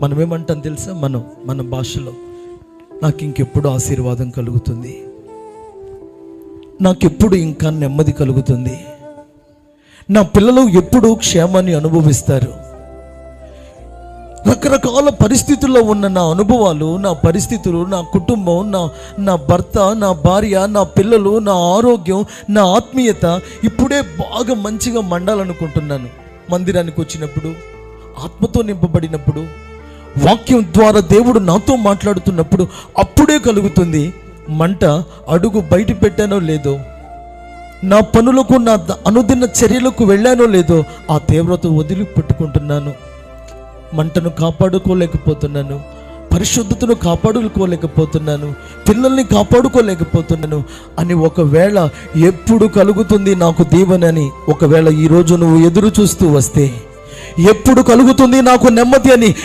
మనమేమంటాం తెలుసా? మన భాషలో నాకు ఇంకెప్పుడు ఆశీర్వాదం కలుగుతుంది, నాకెప్పుడు ఇంకా నెమ్మది కలుగుతుంది, నా పిల్లలు ఎప్పుడు క్షేమాన్ని అనుభవిస్తారు. రకరకాల పరిస్థితుల్లో ఉన్న నా అనుభవాలు, నా పరిస్థితులు, నా కుటుంబం, నా భర్త, నా భార్య, నా పిల్లలు, నా ఆరోగ్యం, నా ఆత్మీయత ఇప్పుడే బాగా మంచిగా మండాలనుకుంటున్నాను. మందిరానికి వచ్చినప్పుడు, ఆత్మతో నింపబడినప్పుడు, వాక్యం ద్వారా దేవుడు నాతో మాట్లాడుతున్నప్పుడు అప్పుడే కలుగుతుంది మంట. అడుగు బయట పెట్టానో లేదో, నా పనులకు, నా అనుదిన చర్యలకు వెళ్ళానో లేదో, ఆ తీవ్రత వదిలిపెట్టుకుంటున్నాను. మంటను కాపాడుకోలేకపోతున్నాను, పరిశుద్ధతను కాపాడుకోలేకపోతున్నాను, పిల్లల్ని కాపాడుకోలేకపోతున్నాను అని ఒకవేళ ఎప్పుడు కలుగుతుంది నాకు దీవెనని ఒకవేళ ఈరోజు నువ్వు ఎదురు చూస్తూ వస్తే, ఎప్పుడు కలుగుతుంది నాకు నెమ్మది అని